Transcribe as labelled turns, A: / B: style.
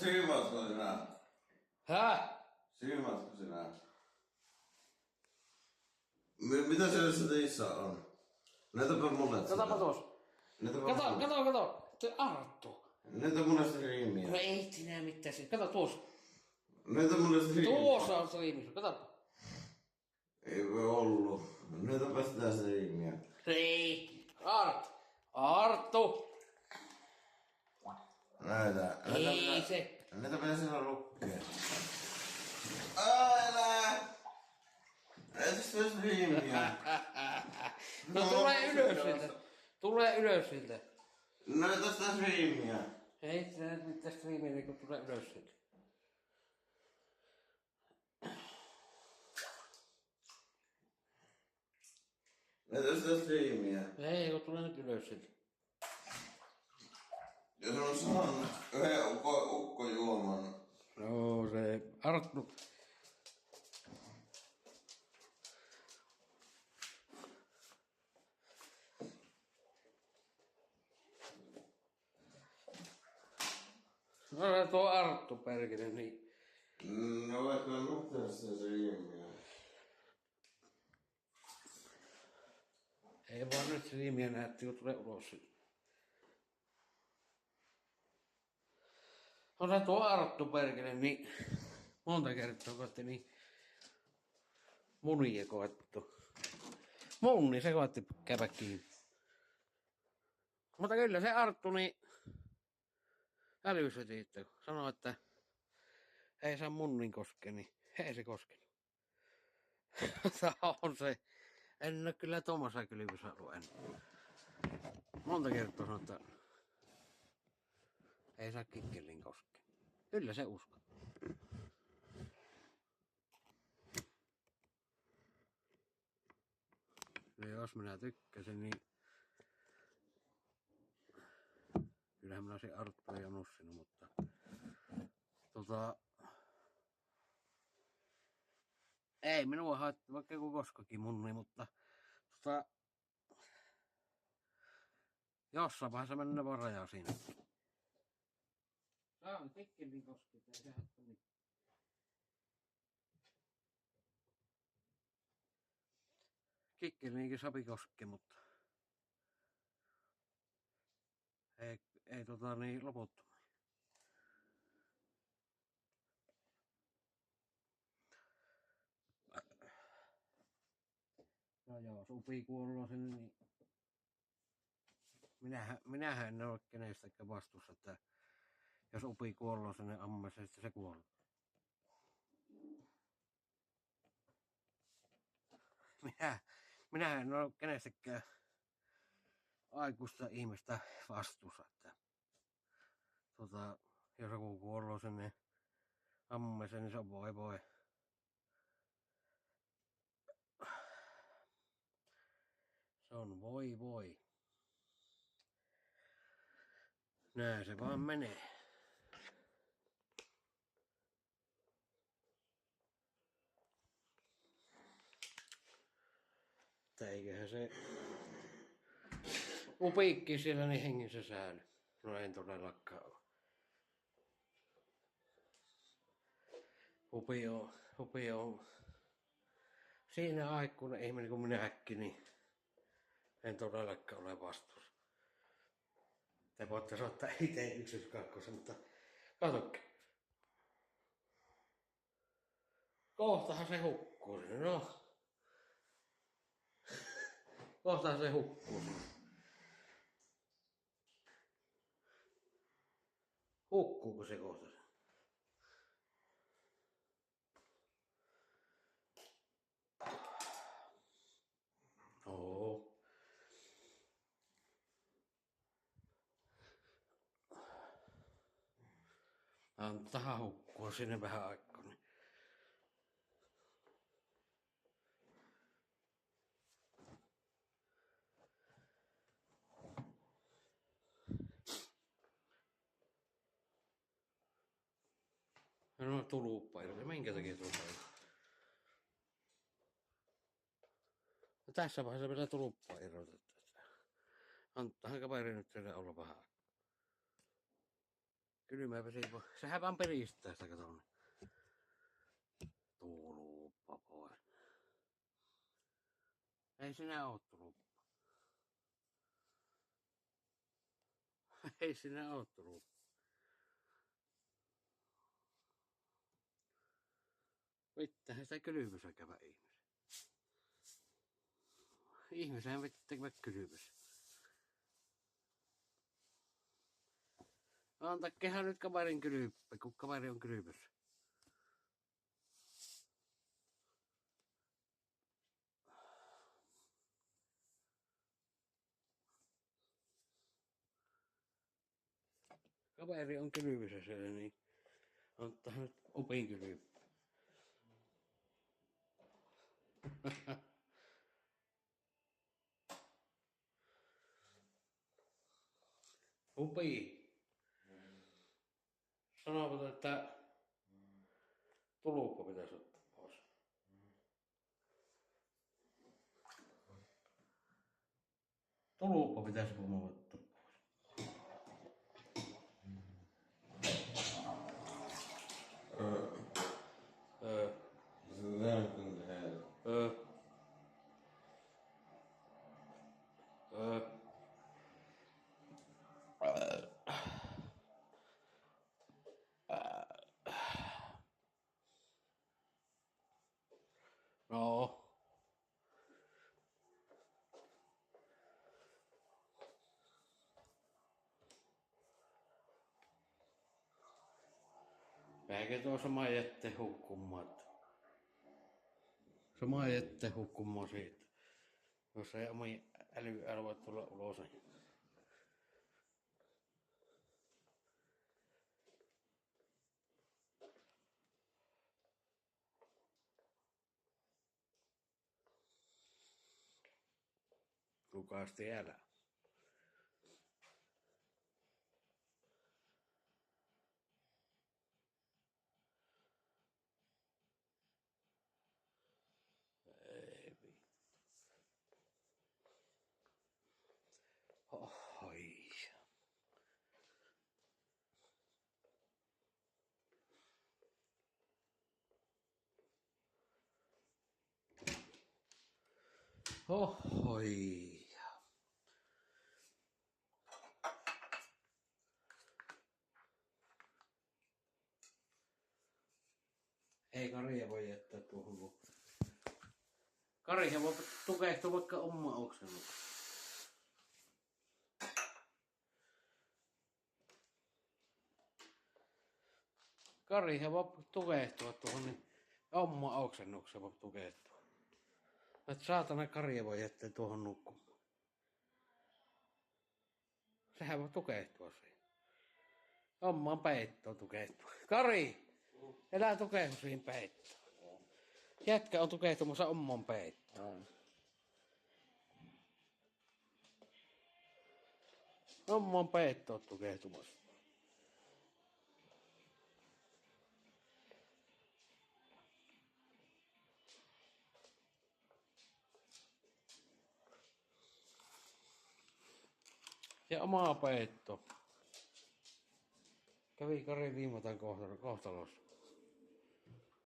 A: Siivoatko sinä?
B: Häh?
A: Siivoatko sinä? Mitä se teissä on? Näytäpä mulle sitä.
B: Katsopa tuossa. Kato. Se Arttu.
A: Näytä mulle sitä riimiä.
B: No ei sinä mitään. Kato tuossa.
A: Näytä mulle sitä riimiä.
B: Tuossa on se riimi. Kato.
A: Ei voi ollut. Näytäpä sitä riimiä.
B: Ei. Arttu.
A: Näytä.
B: Ei se.
A: Näytäpä sinä lukkeen. Älä! Näytä sitä riimiä.
B: No tulee ylös siltä. Tulee ylös siltä.
A: Näytä sitä riimiä.
B: Ei sinä mitään riimiä, kun tulee ylös siltä.
A: Näytä sitä riimiä.
B: Ei, kun tulee nyt ylös siltä.
A: Jos on saanut yhden ukko juoman.
B: No se Arttu. No se tuo Arttu perkele, niin.
A: No vaikka nuhtaa sitä riimiä.
B: Ei vaan nyt se nimiä näytti, kun tulee ulos siltä. No se tuo Arttu perkele, niin. Monta kertaa koetti niin. Munia koettu. Munni se koetti käydä kiinni. Mutta kyllä se Arttu niin älysi siitä, kun sanoi, että ei saa munnin koskea, niin ei se koskenut. On se. En ole kyllä tuommoisessa kylvyssä ollut ennen. Monta kertaa sanoi, että ei saa kikkelin koskea. Kyllä se usko. Ja jos minä tykkäsin, niin kyllähän minä olisin Arttua jo nussinut, mutta ei minua haittaa vaikka joku koskakin munni, mutta jossain vaiheessa mennä vaan rajaa siinä. Saa kikkelin koskea, ei se haittaa mitään. Kikkeliinkin sapi koskea, mutta ei niin loputtomasti. No joo, supi kuolloo sinne, niin minähän en ole kenestäkään vastuussa, että jos upi kuolloo sinne ammassa, sitten se kuolee. Minähän en ole kenestäkään aikuista ihmistä vastuussa, että jos joku kuolloo sinne ammassa, niin se on voi. Se on voi. Näin se vaan menee. Eiköhän se upiikki siellä niin hengissä säily. No en todellakaan ole. Upi on siinä aikuinen ihminen kuin minäkin, niin en todellakaan ole vastuussa. Te voitte soittaa itse 112, mutta katsokaa. Kohtahan se hukkuu. No. Kohtahan se hukkuu. Hukkuuko se kohta? Oo. Antaa hukkua sinne vähän aikaa. Niin. No tuluppailla. Minkä takia tuluppailla? No tässä vaiheessa vielä tuluppa irrotetaan. Antahan kaveri nyt siellä olla vähän. Kylmä vesi, sehän vaan peristää sitä, kato niin. Tuluppa pois. Ei sinä oo tuluppa. Ei sinä oo tuluppa. Vittähän sitä kylmyssä käydä ihmisen. Ihmisen vittekevät kylmyssä. Antakkehan nyt kaverin kylppä, kun kaveri on kylmyssä. Kaveri on kylmyssä siellä, niin antaa nyt opin kylppä. Upi. Sanovat, että tuluppa pitäisi ottaa pois. Tuluppa pitäisi mun ottaa pois. No. Vähänkö tuo sama jätte hukkumaan. Sama jätte hukkumaan siitä. Jos ei omi älyä voi tulla ulos. Lukasti älä. Ei vittu. Ohoi. Ohoi. Ei Karia voi jättää tuohon lukkaan. Karihan voi tukehtua vaikka oma oksennukseen. Karihan voi tukehtua tuohon niin oma oksennukseen voi tukehtua. Et saatana Karia voi jättää tuohon nukkumaan. Sehän voi tukehtua siihen. Omaan peittoon tukehtua. Kari! Elää tukehdu siihen peittoon. Jätkä on tukehtumassa omaan peittoon. Omaan peittoon tukehtumassa. Ja omaa peitto. Kävi Kari viimeisen kohtalossa.